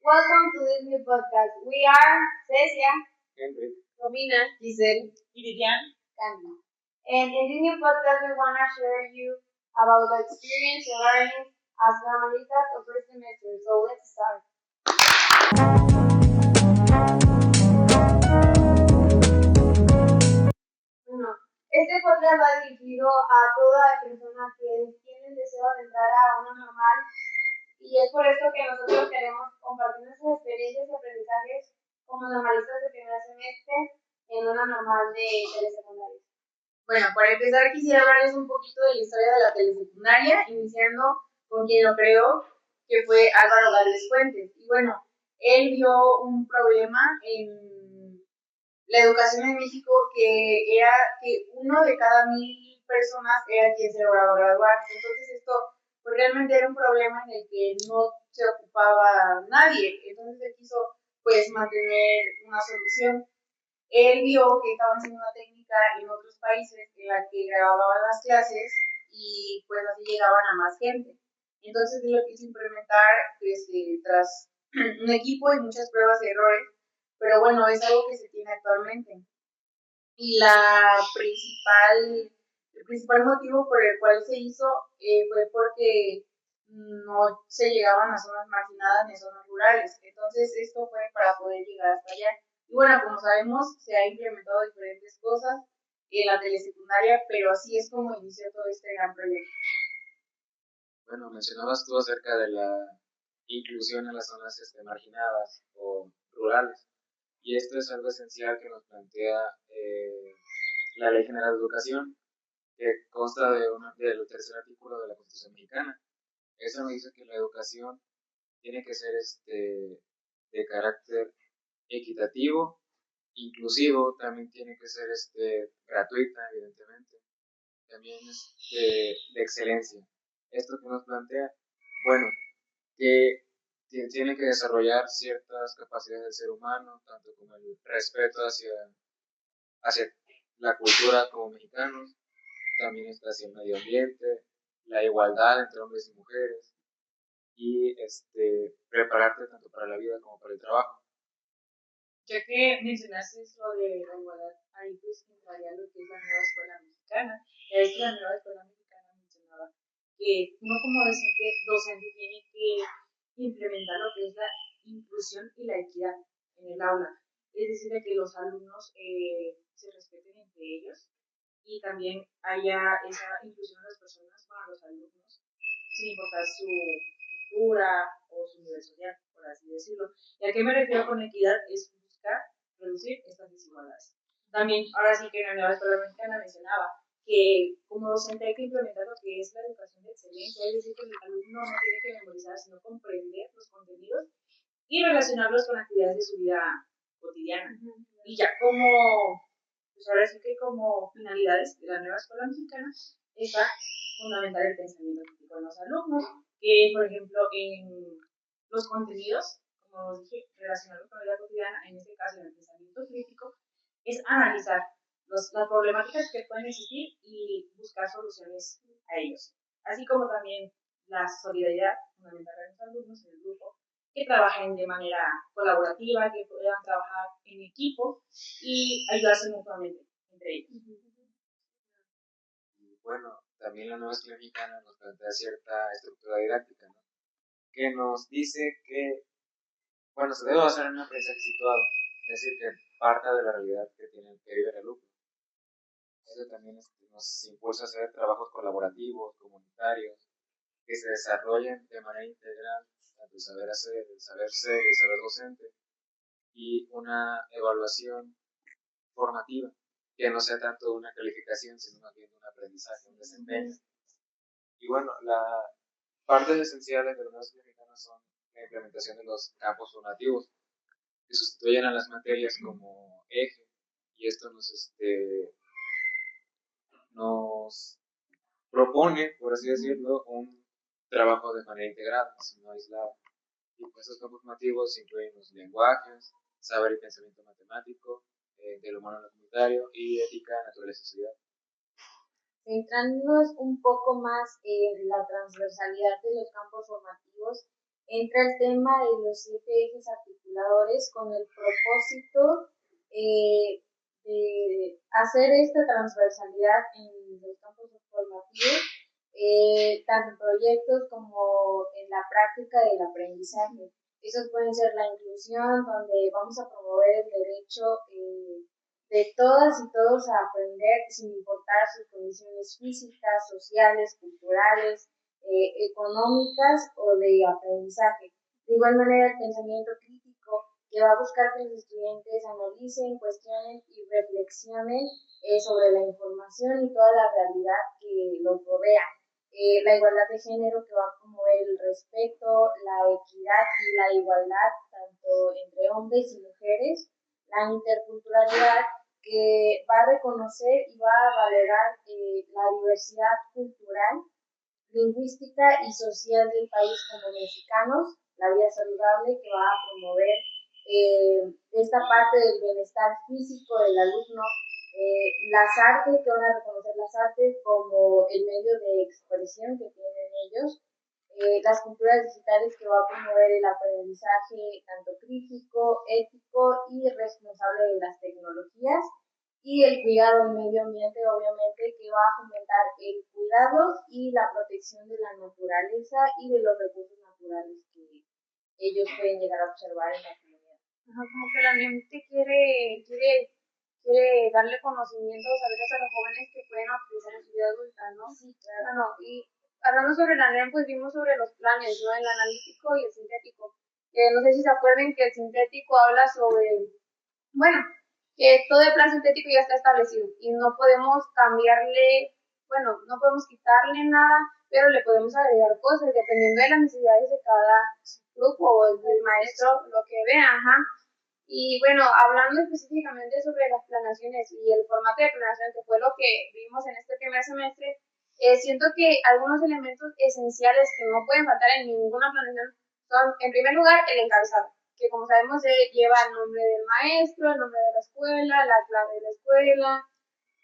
Welcome to this new podcast. We are Cecia, Henry, Romina, Giselle, Vivian, Candy. And in this new podcast, we want to share you about the experience and learning as normalistas of first semester. So let's start. Bueno, este podcast va dirigido a todas las personas que tienen deseo de entrar a una normal. Y es por esto que nosotros queremos compartir nuestras experiencias y aprendizajes como normalistas de primer semestre en una normal de telesecundaria. Bueno, para empezar quisiera hablarles un poquito de la historia de la telesecundaria, iniciando con quien lo creó, que fue Álvaro Gálvez Fuentes. Y bueno, él vio un problema en la educación en México que era que 1 de cada 1,000 personas era quien se lograba graduar. Entonces esto pues realmente era un problema en el que no se ocupaba nadie. Entonces él quiso pues mantener una solución. Él vio que estaban haciendo una técnica en otros países en la que grababan las clases y pues así llegaban a más gente. Entonces él lo quiso implementar tras un equipo y muchas pruebas y errores, pero bueno, es algo que se tiene actualmente. Y el principal motivo por el cual se hizo fue porque no se llegaban a zonas marginadas ni a zonas rurales. Entonces esto fue para poder llegar hasta allá. Y bueno, como sabemos, se ha implementado diferentes cosas en la telesecundaria, pero así es como inició todo este gran proyecto. bueno, mencionabas tú acerca de la inclusión en las zonas marginadas o rurales. Y esto es algo esencial que nos plantea la Ley General de Educación, que consta del tercer artículo de la Constitución Mexicana. Eso nos dice que la educación tiene que ser de carácter equitativo, inclusivo, también tiene que ser gratuita, evidentemente, también de excelencia. Esto que nos plantea, bueno, que tiene que desarrollar ciertas capacidades del ser humano, tanto como el respeto hacia la cultura como mexicanos, también está hacia el medio ambiente, la igualdad entre hombres y mujeres, y prepararte tanto para la vida como para el trabajo. ya que mencionaste eso de la igualdad, ahí pues entraría lo que es la nueva escuela mexicana. Es que la nueva escuela mexicana mencionaba que uno como docente tiene que implementar lo que es la inclusión y la equidad en el aula. Es decir, de que los alumnos se respeten entre ellos y también haya esa inclusión de las personas para los alumnos, sin importar su cultura o su nivel social, por así decirlo. ¿Y a qué me refiero con equidad? Es buscar reducir estas desigualdades. También, ahora sí que en la nueva escuela mexicana mencionaba que como docente hay que implementar lo que es la educación de excelencia, es decir, que el alumno no tiene que memorizar, sino comprender los contenidos y relacionarlos con actividades de su vida cotidiana. Y ya como, pues ahora sí que como finalidades de la nueva escuela mexicana está fundamental el pensamiento crítico en los alumnos, que por ejemplo en los contenidos, como dije, relacionados con la vida cotidiana, en este caso en el pensamiento crítico, es analizar las problemáticas que pueden existir y buscar soluciones a ellos. Así como también la solidaridad fundamental de los alumnos en el grupo, que trabajen de manera colaborativa, que puedan trabajar en equipo y ayudarse mutuamente entre ellos. Y bueno, también la nueva escuela mexicana nos plantea cierta estructura didáctica, ¿no? Que nos dice que, bueno, se debe basar en un aprendizaje situado, es decir, que parta de la realidad que vive el alumno. Eso también nos impulsa a hacer trabajos colaborativos, comunitarios, que se desarrollen de manera integral, tanto el saber hacer, el saber ser y el saber docente, y una evaluación formativa, que no sea tanto una calificación, sino más bien un aprendizaje, un desempeño. Y bueno, las partes esenciales de los nuevos mexicanos son la implementación de los campos formativos, que sustituyen a las materias como eje, y esto nos propone, por así decirlo, un trabajo de manera integrada, no aislado. Y pues estos campos formativos incluyen los lenguajes, saber y pensamiento matemático, del humano a lo comunitario, y ética, naturaleza y sociedad. Centrándonos un poco más en la transversalidad de los campos formativos, entra el tema de los 7 ejes articuladores con el propósito de hacer esta transversalidad en los campos formativos, tanto en proyectos como en la práctica del aprendizaje. Esos pueden ser la inclusión, donde vamos a promover el derecho de todas y todos a aprender sin importar sus condiciones físicas, sociales, culturales, económicas o de aprendizaje. De igual manera, el pensamiento crítico, que va a buscar que los estudiantes analicen, cuestionen y reflexionen sobre la información y toda la realidad que los rodea. La igualdad de género, que va a promover el respeto, la equidad y la igualdad tanto entre hombres y mujeres. La interculturalidad, que va a reconocer y va a valorar la diversidad cultural, lingüística y social del país como mexicanos. La vida saludable, que va a promover esta parte del bienestar físico del alumno. Las artes, que van a reconocer las artes como el medio de expresión que tienen ellos. Las culturas digitales, que va a promover el aprendizaje tanto crítico, ético y responsable de las tecnologías. Y el cuidado del medio ambiente, obviamente, que va a fomentar el cuidado y la protección de la naturaleza y de los recursos naturales que ellos pueden llegar a observar en la comunidad. Como que la mente quiere darle conocimientos a veces a los jóvenes que pueden utilizar en su vida adulta, ¿no? Sí, claro. Bueno, y hablando sobre la NEM, pues vimos sobre los planes, ¿no? El analítico y el sintético. No sé si se acuerdan que el sintético habla sobre, bueno, que todo el plan sintético ya está establecido y no podemos cambiarle, bueno, no podemos quitarle nada, pero le podemos agregar cosas dependiendo de las necesidades de cada grupo o del maestro, lo que vea, ajá. Y bueno, hablando específicamente sobre las planeaciones y el formato de planeación, que fue lo que vimos en este primer semestre, siento que algunos elementos esenciales que no pueden faltar en ninguna planeación son, en primer lugar, el encabezado, que como sabemos lleva el nombre del maestro, el nombre de la escuela, la clave de la escuela,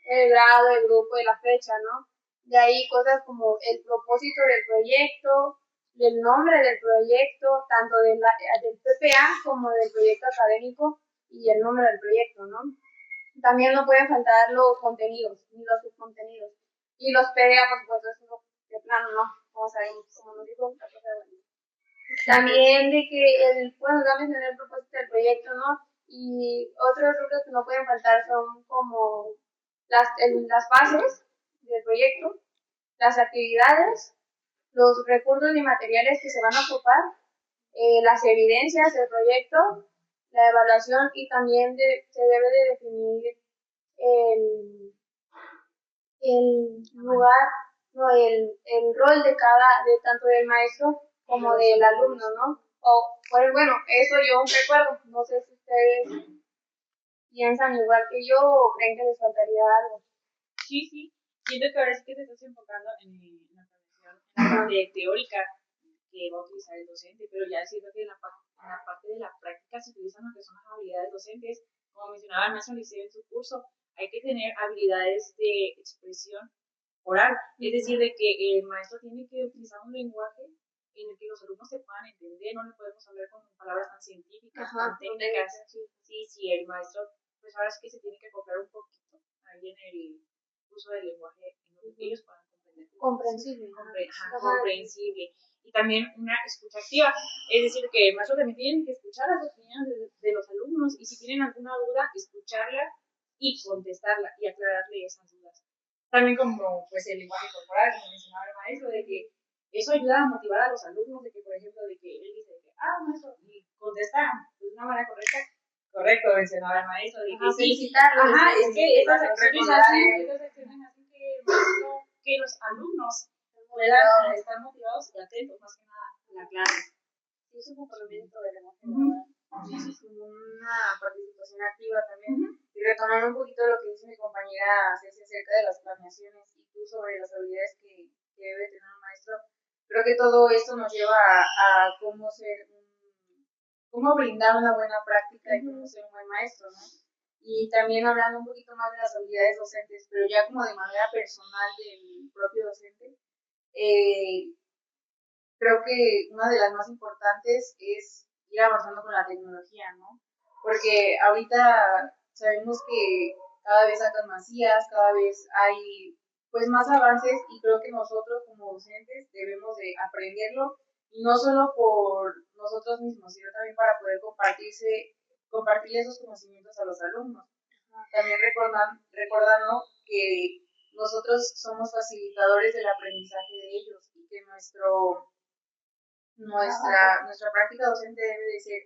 el grado, el grupo y la fecha, ¿no? De ahí cosas como el propósito del proyecto, el nombre del proyecto, tanto del PPA como del proyecto académico y el nombre del proyecto, ¿no? También no pueden faltar los contenidos ni los subcontenidos. Y los PDA, por supuesto, eso de plano, ¿no? Como sabemos, como nos dijo la profesora. También de que, bueno, ya mencioné el propósito del proyecto, ¿no? Y otros rubros que no pueden faltar son como las fases del proyecto, las actividades, los recursos y materiales que se van a ocupar, las evidencias del proyecto, la evaluación y también se debe de definir el lugar, no, el rol de tanto del maestro como del alumno, ¿no? O, pues bueno, eso yo recuerdo, no sé si ustedes piensan igual que yo o creen que les faltaría algo. Sí. Siento que ahora sí que te estás enfocando en la planeación teórica que va a utilizar el docente, pero ya siento que en la parte de la práctica se utilizan lo que son las habilidades docentes. Como mencionaba el maestro Liceo en su curso, hay que tener habilidades de expresión oral, es decir, de que el maestro tiene que utilizar un lenguaje en el que los alumnos se puedan entender, no le podemos hablar con palabras tan científicas, tan técnicas. Sí, el maestro, pues ahora es que se tiene que acoplar un poquito ahí en el uso del lenguaje en lo que ellos puedan comprender. Comprensible. Comprensible. Y también una escucha activa, es decir, que el maestro también tiene que escuchar las opiniones de los alumnos y si tienen alguna duda, escucharla y contestarla y aclararle esas dudas. También como pues el lenguaje corporal, como mencionaba el maestro, de que eso ayuda a motivar a los alumnos, de que por ejemplo, de que él dice que, maestro, y contesta de una manera correcto, mencionaba el maestro, de que felicitarlos. Es que estas acciones hacen que el maestro, que los alumnos puedan estar motivados y atentos más que nada a la clase. Sí, es un complemento del lenguaje. Sí, una participación activa también. Y retomando un poquito lo que dice mi compañera Ceci acerca de las planeaciones y tú sobre las habilidades que debe tener un maestro, creo que todo esto nos lleva a cómo brindar una buena práctica y cómo ser un buen maestro, ¿no? Y también hablando un poquito más de las habilidades docentes, pero ya como de manera personal del propio docente, creo que una de las más importantes es ir avanzando con la tecnología, ¿no? Porque ahorita sabemos que cada vez sacan más IAs, cada vez hay pues más avances y creo que nosotros como docentes debemos de aprenderlo y no solo por nosotros mismos, sino también para poder compartir esos conocimientos a los alumnos. También recordando que nosotros somos facilitadores del aprendizaje de ellos y que nuestra práctica docente debe de ser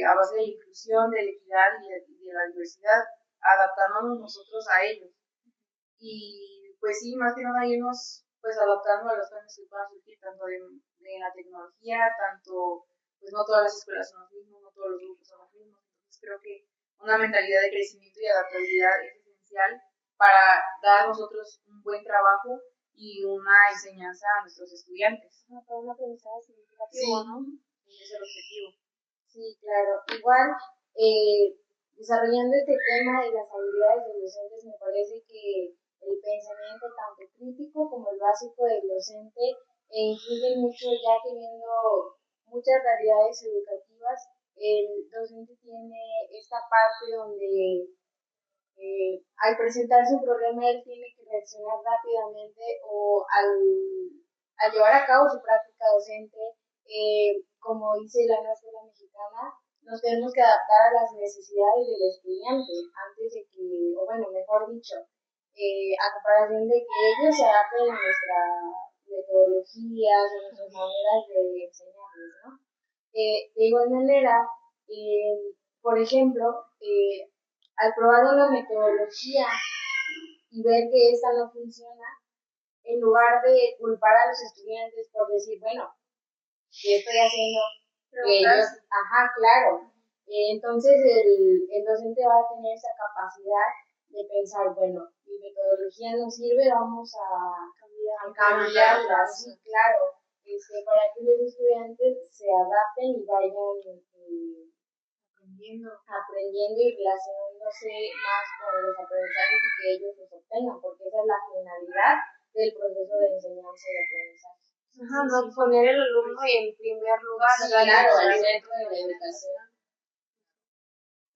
a base de la inclusión, de la equidad y de la diversidad, adaptándonos nosotros a ellos. Y pues sí, más que nada irnos pues adaptando a los cambios que puedan surgir, tanto de la tecnología, tanto, pues no todas las escuelas son los mismos, no todos los grupos son los mismos. Entonces creo que una mentalidad de crecimiento y adaptabilidad es esencial para dar a nosotros un buen trabajo y una enseñanza a nuestros estudiantes. Para un aprendizaje significativo, Sí, ¿no? ese es el objetivo. Sí, claro. Igual, desarrollando este tema y las habilidades de los docentes, me parece que el pensamiento tanto crítico como el básico del docente influye mucho, ya que viendo muchas realidades educativas, el docente tiene esta parte donde al presentarse un problema él tiene que reaccionar rápidamente o al llevar a cabo su práctica docente, como dice la nueva escuela mexicana, nos tenemos que adaptar a las necesidades del estudiante antes de que, o bueno, mejor dicho, a comparación de que ellos se adapten a nuestras metodologías, a nuestras maneras de enseñarles, ¿no? De igual manera, por ejemplo, al probar una metodología y ver que esta no funciona, en lugar de culpar a los estudiantes por decir, bueno, ¿qué estoy haciendo? Que ellos, ajá, claro. Entonces el docente va a tener esa capacidad de pensar, bueno, mi metodología no sirve, vamos a cambiarla, sí, claro, para que los estudiantes se adapten y vayan aprendiendo y relacionándose más con los aprendizajes y que ellos los obtengan, porque esa es la finalidad del proceso de enseñanza y aprendizaje. Ajá, no poner el alumno en primer lugar. Sí, claro, al centro de la educación.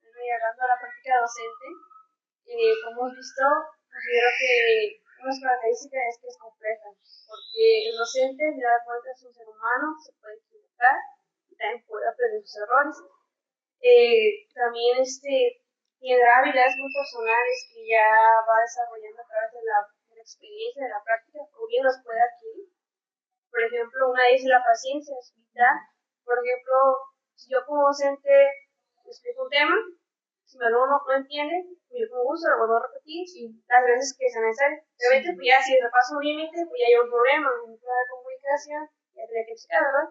Bueno, y hablando de la práctica docente, como hemos visto, considero que una de las características es que es compleja, porque el docente, de dar cuenta, es un ser humano, se puede equivocar y también puede aprender sus errores. También tendrá habilidades muy personales que ya va desarrollando a través de la experiencia, de la práctica, o bien las puede adquirir. Por ejemplo, una es la paciencia, es vital. Por ejemplo, si yo como docente explico un tema, si mi alumno no entiende, pues yo con gusto lo vuelvo a repetir las veces que sea necesario. Obviamente, pues ya si le pasa un límite, pues ya hay un problema, un problema de comunicación, ya tendría que explicar, ¿verdad?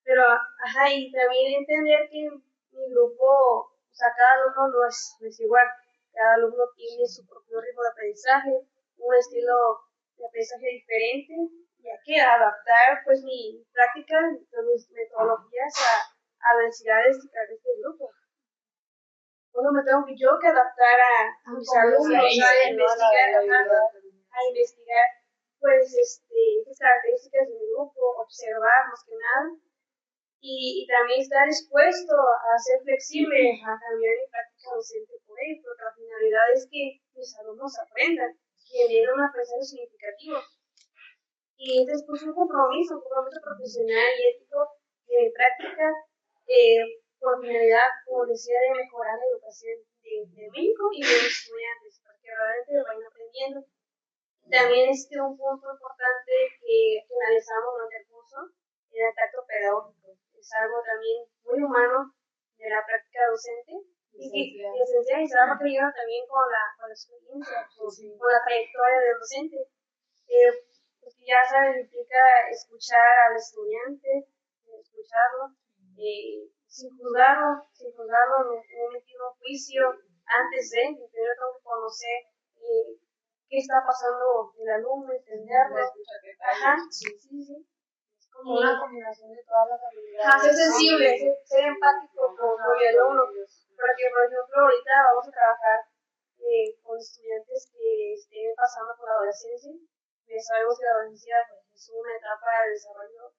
Pero, ajá, y también entender que mi grupo, o sea, cada alumno no es igual. Cada alumno tiene su propio ritmo de aprendizaje, un estilo de aprendizaje diferente, y hay que adaptar, pues, mi práctica, mis metodologías a las necesidades de este grupo. Bueno, me tengo yo que adaptar a mis alumnos, a investigar, pues, estas características de mi grupo, observar más que nada, y también estar dispuesto a ser flexible, a cambiar mi práctica docente por ello, porque la finalidad es que mis alumnos aprendan, que generen un aprendizaje significativo. Y este es pues un compromiso profesional y ético de mi práctica, por finalidad, como decía, de mejorar la educación de México y de los estudiantes, para que realmente lo vayan aprendiendo. También un punto importante que analizamos durante el curso era el tacto pedagógico. Es algo también muy humano de la práctica docente y que esencial y se va creyendo también con la experiencia, con la trayectoria del docente. Pues ya saben, implica escuchar al estudiante, escucharlo, sin juzgarlo, no emitir un juicio antes de, primero tengo que conocer qué está pasando el alumno, entenderlo. Ajá, sí. Es como una combinación de todas las habilidades. Ser sensible, ser empático con el alumno. Porque, por ejemplo, ahorita vamos a trabajar con estudiantes que estén pasando por la adolescencia. pues sabemos que la adolescencia pues, es una etapa de desarrollo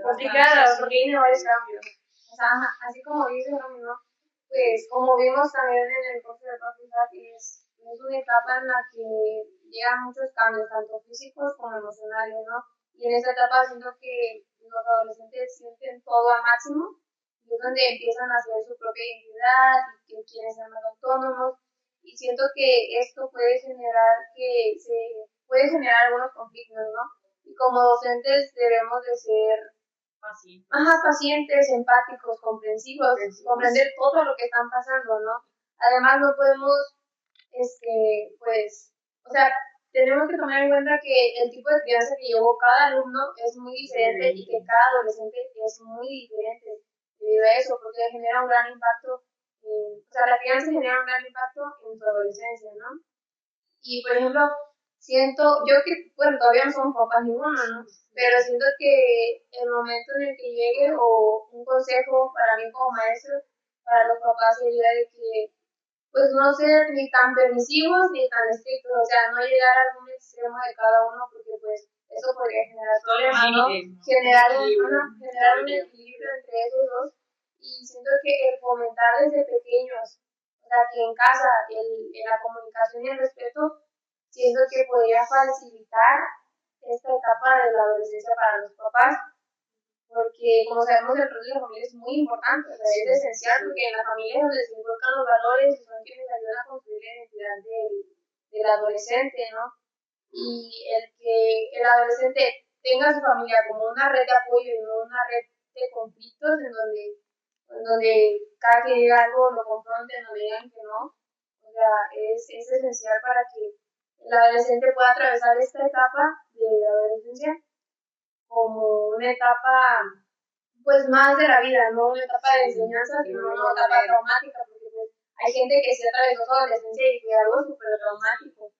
complicada porque tiene varios cambios. O sea, así como dice Romy, ¿no? Pues como vimos también en el curso de facultad, es una etapa en la que llegan muchos cambios, tanto físicos como emocionales, ¿no? Y en esta etapa siento que los adolescentes sienten todo al máximo y es donde empiezan a hacer su propia identidad y que quieren ser más autónomos. Y siento que esto puede generar algunos conflictos, ¿no? Y como docentes debemos de ser pacientes, empáticos, comprensivos, comprender todo lo que están pasando, ¿no? Además no podemos, pues, o sea, tenemos que tomar en cuenta que el tipo de crianza que llevó cada alumno es muy diferente y que cada adolescente es muy diferente debido a eso, porque genera un gran impacto, o sea, la crianza genera un gran impacto en tu adolescencia, ¿no? Y, por ejemplo, todavía no somos papás ninguno, ¿no? Pero siento que el momento en el que llegue, o un consejo para mí como maestro, para los papás sería de que, pues, no ser ni tan permisivos ni tan estrictos, o sea, no llegar a algún extremo de cada uno, porque, pues, eso podría generar problemas, ¿no? Generar un equilibrio entre esos dos. Y siento que el fomentar desde pequeños, o sea, que en casa, la comunicación y el respeto, siento que podría facilitar esta etapa de la adolescencia para los papás, porque como sabemos el rol de la familia es muy importante, o sea, es esencial, porque en la familia es donde se inculcan los valores y son quienes ayudan a construir la identidad del adolescente, ¿no? Y el que el adolescente tenga a su familia como una red de apoyo y no una red de conflictos en donde cada que diga algo lo confronten o le digan que no, o sea, es esencial para que el adolescente pueda atravesar esta etapa de adolescencia como una etapa, pues, más de la vida, no una etapa de enseñanza, sino una etapa traumática, porque pues hay gente que sí atravesó su adolescencia y fue algo súper traumático.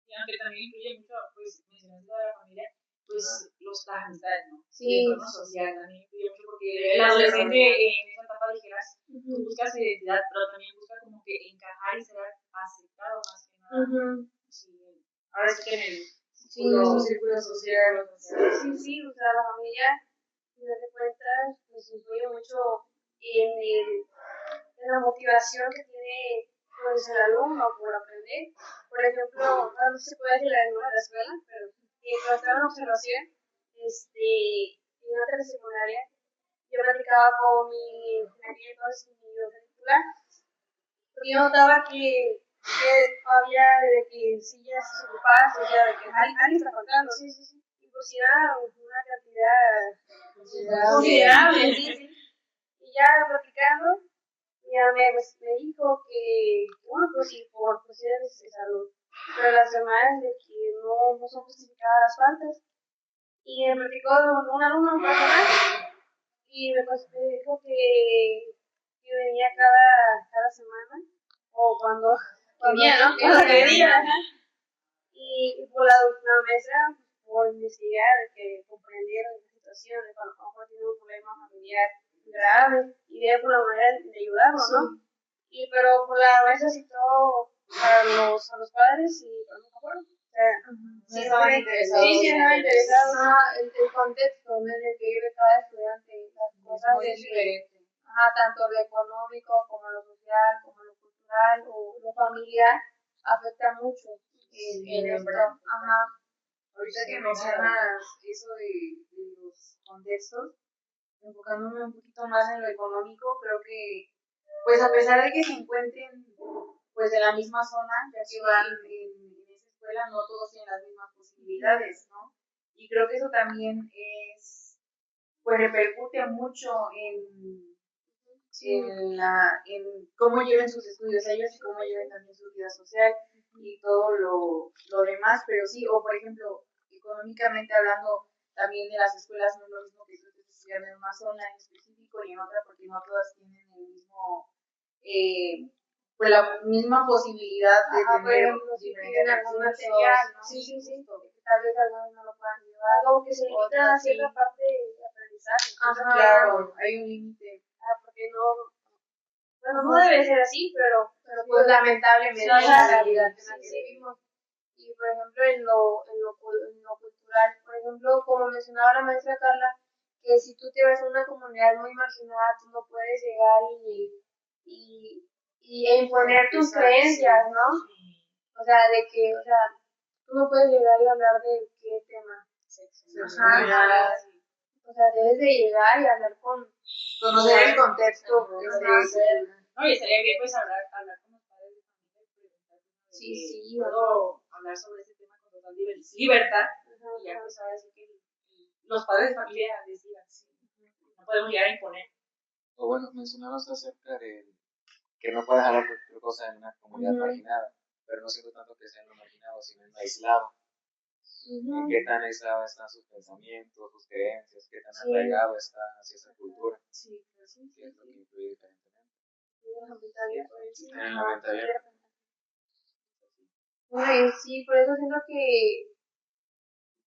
Y aunque también incluye mucho, pues, mencionando a la familia, pues, las amistades, ¿no? Sí. El entorno social también incluye mucho, porque el adolescente en esa etapa dijeras, tú buscas identidad, pero también busca como que encajar y ser aceptado más que nada. Sí. Ahora sí que en el círculo social. Sí, o sea, la familia, si no te cuentas, pues influye mucho en la motivación que tiene, pues, el alumno por aprender. Por ejemplo, no se puede decir la lengua de la escuela, pero cuando estaba en observación, en otra secundaria, yo platicaba con mi entonces mi titular, porque yo notaba que había de que sillas ocupadas, o sea, de que alguien está faltando, y pues era una cantidad considerable, y ya platicando, ya me dijo que, bueno, pues sí, por cuestiones de salud, pero las semanas de que no son justificadas las faltas, y me platicó un alumno personal, y me dijo que venía cada semana, o cuando quería, ¿no? Cuando quería, y por la maestra, por investigar, que comprendieron la situación, de cuando a lo mejor tiene un problema familiar grave, y ver por la manera de ayudarlo, ¿no? Pero por la maestra citó a los padres y no me acuerdo. O sea, sí estaban interesados. Sí, estaban interesados. El contexto en el que vive cada estudiante, las cosas es diferente. Tanto lo económico como lo social, como lo cultural o lo familiar, afecta mucho en esto. Ahorita que mencionas eso de los contextos, enfocándome un poquito más en lo económico, creo que, pues a pesar de que se encuentren pues en la misma zona, ya que van en esa escuela, no todos tienen las mismas posibilidades, ¿no? Y creo que eso también pues repercute mucho en cómo lleven sus estudios ellos y cómo lleven también su vida social y todo lo demás, pero sí, o por ejemplo, económicamente hablando, también de las escuelas no es lo mismo que tú estés estudiando en una zona en específico y en otra, porque no todas tienen el mismo, pues la misma posibilidad de tener diferentes material, ¿no? Sí. Tal vez algunos no lo puedan llevar, o que se limita a cierta parte de aprendizaje. Claro, hay un límite. Porque no debe ser así, pero pues lamentablemente es la realidad en la que vivimos. Y y por ejemplo en lo cultural, por ejemplo, como mencionaba la maestra Carla, que si tú te vas a una comunidad muy marginada, tú no puedes llegar e imponer tus creencias, ¿no? O sea, tú no puedes llegar y hablar de qué tema. Ajá. O sea, debes de llegar y hablar conocer el contexto. No, y estaría bien pues hablar con los padres de familia y preguntar Sí, puedo hablar sobre ese tema con total libertad. Y ya pues ahora sí que los padres de familia decidan, no podemos llegar a imponer. O bueno, mencionabas acerca de que no puedes hablar cualquier cosa en una comunidad marginada, pero no siento tanto que sea en lo marginado, sino en lo aislado. En qué tan aislado están sus pensamientos, sus creencias, qué tan arraigado está hacia esa cultura. Sí, que es lo que influye diferentemente. En la mente abierta. Bueno, sí, por eso siento que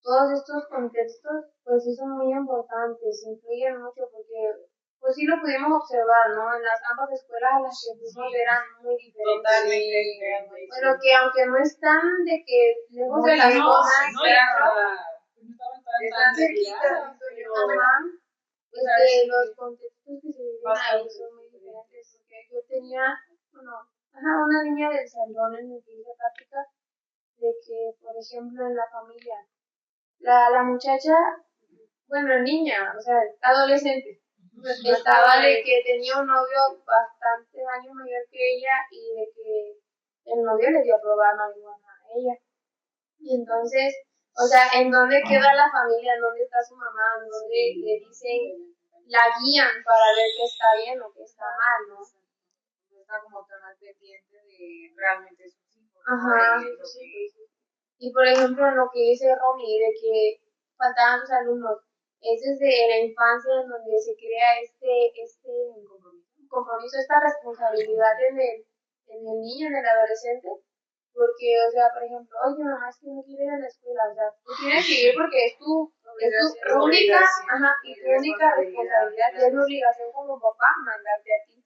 todos estos contextos, pues sí son muy importantes, influyen mucho porque, pues sí lo pudimos observar, ¿no? En las ambas escuelas a las que fuimos eran muy diferentes. Totalmente. Bueno, que aunque no están de que lejos de las cosas, están cerquitas, pues que los contextos que se viven ahí son muy diferentes, porque yo tenía, una niña del salón en el que hice práctica, de que, por ejemplo, en la familia, la muchacha, bueno, niña, o sea, adolescente, estaba de que tenía un novio bastante años mayor que ella y de que el novio le dio a probar marihuana a ella. Y entonces, o sea, ¿en dónde queda la familia? ¿En dónde está su mamá? ¿En dónde le dicen, la guían para ver qué está bien o qué está mal, ¿no? No está como tan al pendiente de realmente sus hijos. Ajá. Y por ejemplo, lo que dice Romy, de que faltaban sus alumnos, es desde la infancia en donde se crea este compromiso, esta responsabilidad en el niño, en el adolescente, porque, o sea, por ejemplo, oye, mamá, es que no quiero ir a la escuela, o sea, tú tienes que ir porque es tu única responsabilidad y es mi obligación como papá mandarte a ti.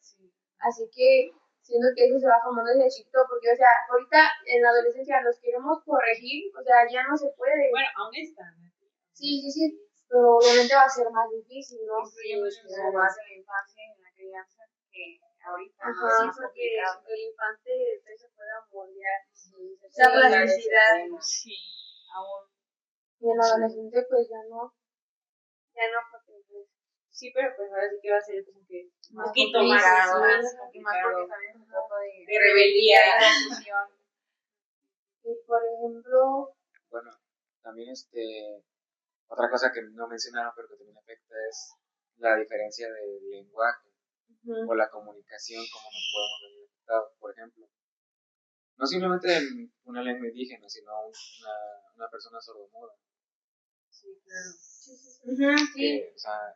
Así que siento que eso se va formando desde chiquito, porque, o sea, ahorita en la adolescencia los queremos corregir, o sea, ya no se puede. Bueno, aún están. Sí, pero obviamente va a ser más difícil, ¿no? Influye mucho más en la infancia y en la crianza que ahorita. Ajá, ¿no? porque el infante se puede moldear. La plasticidad. Sí. Aún. Y el adolescente, pues ya no, porque pues, sí, pero pues ahora sí que va a ser como que un más poquito más porque también es un poco de rebeldía. Y por ejemplo, bueno, también otra cosa que no mencionaron pero que también afecta es la diferencia del lenguaje o la comunicación, como nos podemos ver afectados. Por ejemplo, no simplemente en una lengua indígena, sino una persona sordomuda. Sí, claro. Que, o sea,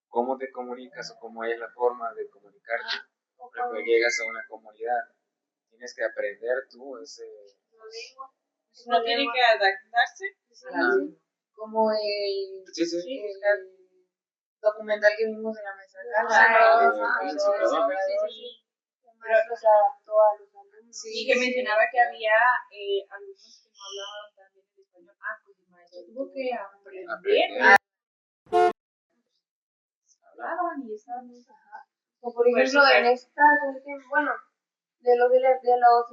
cómo te comunicas o cómo es la forma de comunicarte. Por ejemplo, llegas a una comunidad, tienes que aprender tú ese... No tiene que adaptarse a la lengua. Como el documental que vimos en la mesa. maestro se adaptó a los alumnos. Y que mencionaba que había alumnos que no hablaban tan bien el español. Pues el maestro tuvo que aprender. Hablaban y estaban muy o por ejemplo, en estas últimas, bueno, de los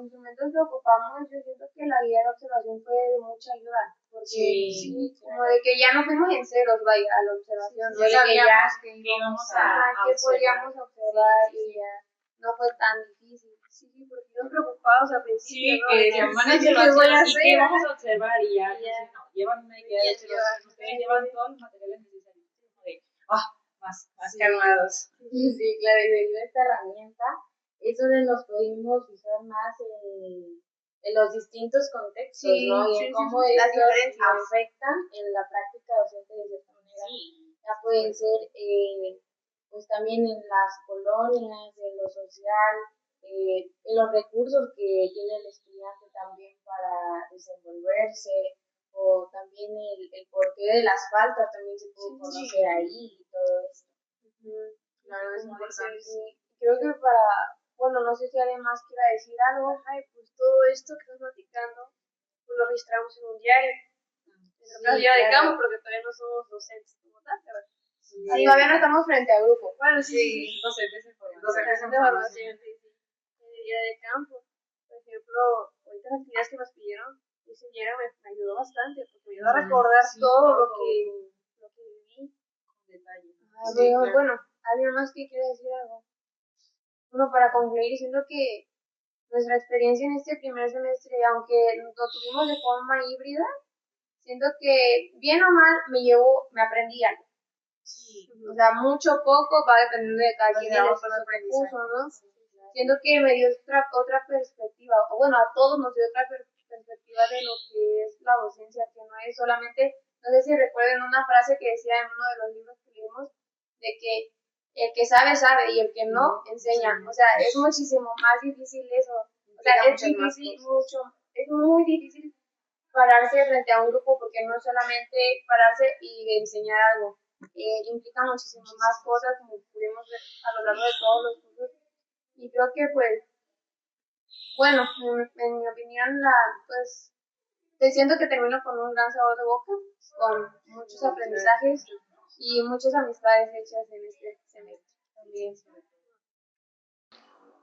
instrumentos que ocupamos, yo siento que la guía de observación fue de mucha ayuda. Porque como de que ya no fuimos en ceros, vaya, a la observación. Ya sabíamos que íbamos que podíamos observar y ya no fue tan difícil. Sí, porque yo preocupados al principio. Sí, que decían, van a observar y qué vamos a observar y ya. No, llevan una idea de observación. Ustedes llevan todos los materiales necesarios. Más calmados. Sí, claro, y debido a esta herramienta es donde nos pudimos fijar más en los distintos contextos, ¿no? Y en cómo estos afectan en la práctica docente de cierta manera. Ya pueden ser, pues también en las colonias, en lo social, en los recursos que tiene el estudiante también para desenvolverse, o también el porqué de las faltas también se puede conocer ahí y todo esto. Claro, es importante. Creo que no sé si alguien más quiera decir algo. Pues todo esto que estás platicando pues lo registramos en un diario. En la vida de campo, porque todavía no somos docentes como tal, pero Todavía no estamos frente a grupo. bueno, sí, Docentes en docentes de formación, sí, sí. En el día de campo, por ejemplo, ahorita las actividades que nos pidieron, ese día me ayudó bastante, porque me ayudó a recordar todo lo que viví con detalle. Bueno, ¿alguien más que quiere decir algo? Bueno, para concluir, siento que nuestra experiencia en este primer semestre, aunque lo tuvimos de forma híbrida, siento que bien o mal me aprendí algo. Sí. O sea, mucho o poco va dependiendo de cada quien el esfuerzo que puso, ¿no? Siento que me dio otra perspectiva, o bueno, a todos nos dio otra perspectiva de lo que es la docencia, que no es solamente, no sé si recuerden una frase que decía en uno de los libros que leímos, de que el que sabe, sabe, y el que no, enseña. O sea, es muchísimo más difícil eso. O sea, es difícil, es muy difícil pararse frente a un grupo porque no es solamente pararse y enseñar algo. Implica muchísimo más cosas, como pudimos ver a lo largo de todos los cursos. Y creo que, pues, bueno, en mi opinión, pues, siento que termino con un gran sabor de boca, con muchos aprendizajes y muchas amistades hechas en este semestre también.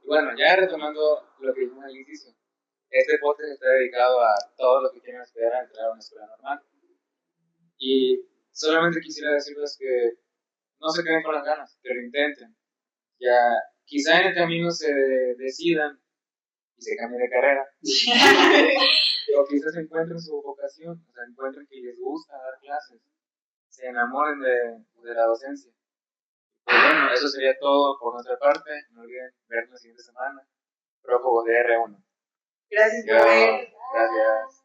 Y bueno, ya retomando lo que dijimos al inicio, este podcast está dedicado a todos los que quieren aspirar a entrar a una escuela normal. Y solamente quisiera decirles que no se queden con las ganas, que lo intenten. Ya, quizá en el camino se decidan y se cambien de carrera. O quizás encuentren su vocación, o sea, encuentren que les gusta dar clases, se enamoren de la docencia. Pues bueno, eso sería todo por nuestra parte. No olviden vernos la siguiente semana. Prófugos de R1. Gracias por ver. Gracias.